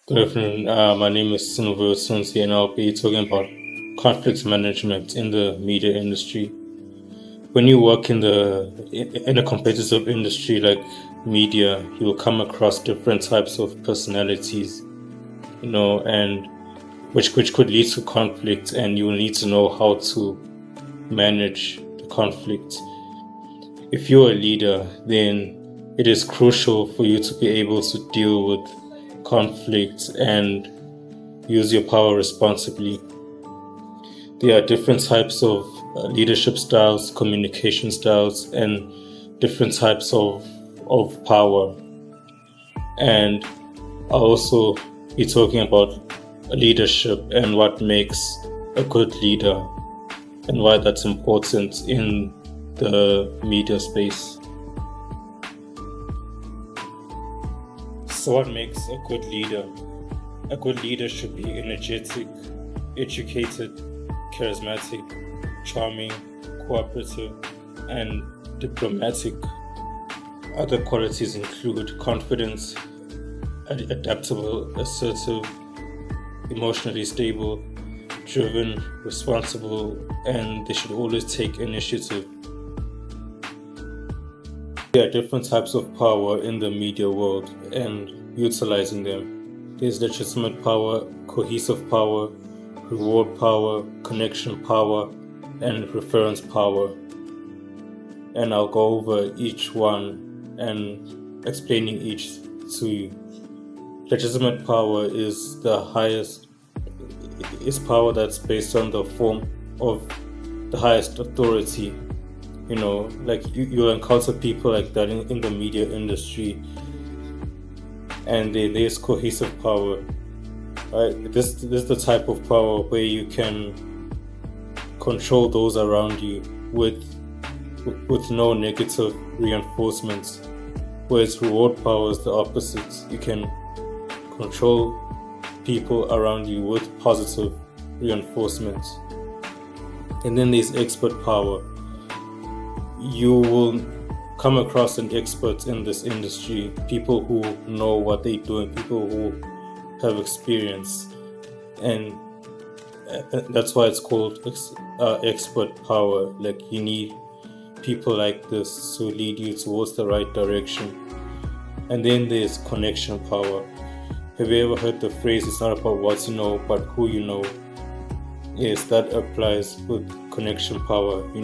Good afternoon. My name is Silvio Sunsi, and I'll be talking about conflict management in the media industry. When you work in a competitive industry like media, you will come across different types of personalities, and which could lead to conflict, and you will need to know how to manage the conflict. If you're a leader, then it is crucial for you to be able to deal with conflict and use your power responsibly. There are different types of leadership styles, communication styles, and different types of power. And I'll also be talking about leadership and what makes a good leader and why that's important in the media space. So, what makes a good leader? A good leader should be energetic, educated, charismatic, charming, cooperative, and diplomatic. Other qualities include confidence, adaptable, assertive, emotionally stable, driven, responsible, and they should always take initiative. There are different types of power in the media world and utilizing them. There's legitimate power, cohesive power, reward power, connection power, and reference power. And I'll go over each one and explaining each to you. Legitimate power is the highest, is power that's based on the form of the highest authority. Like you'll encounter people like that in the media industry, and there's cohesive power. Right? This is the type of power where you can control those around you with no negative reinforcements. Whereas reward power is the opposite. You can control people around you with positive reinforcements. And then there's expert power. You will come across an expert in this industry, people who know what they're doing, people who have experience, and that's why it's called expert power. Like, you need people like this to lead you towards the right direction. And then there's connection power. Have you ever heard the phrase, it's not about what you know, but who you know? Yes, that applies with connection power. But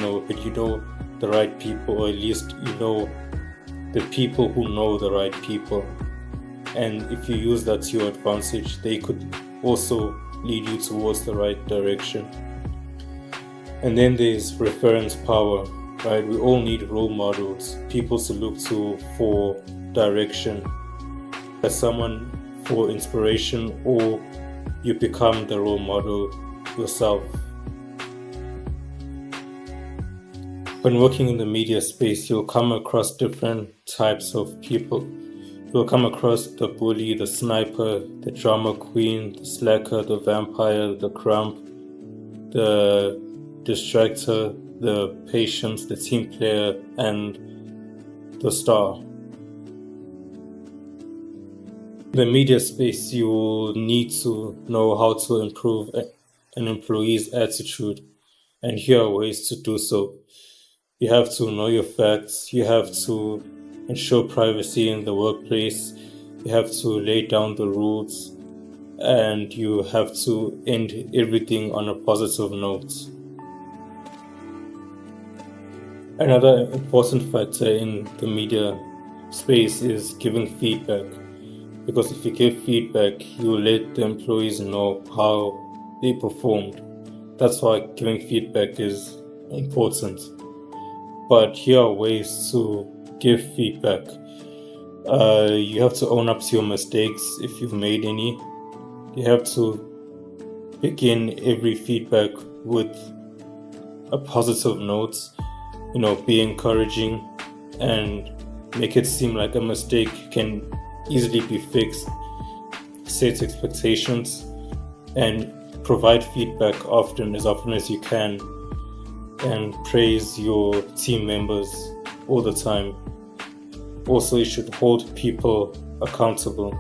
you know the right people, or at least you know the people who know the right people. And if you use that to your advantage, they could also lead you towards the right direction. And then there's reference power, right? We all need role models, people to look to for direction, as someone for inspiration, or you become the role model yourself. When working in the media space, you'll come across different types of people. You'll come across the bully, the sniper, the drama queen, the slacker, the vampire, the crump, the distractor, the patient, the team player, and the star. In the media space, you will need to know how to improve an employee's attitude, and here are ways to do so. You have to know your facts. You have to ensure privacy in the workplace. You have to lay down the rules, and you have to end everything on a positive note. Another important factor in the media space is giving feedback, because if you give feedback, you let the employees know how they performed. That's why giving feedback is important. But here are ways to give feedback. You have to own up to your mistakes if you've made any. You have to begin every feedback with a positive note. Be encouraging and make it seem like a mistake can easily be fixed. Set expectations and provide feedback as often as you can. And praise your team members all the time. Also, you should hold people accountable.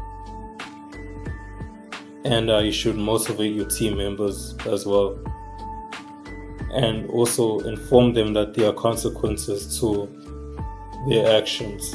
And you should motivate your team members as well. And also inform them that there are consequences to their actions.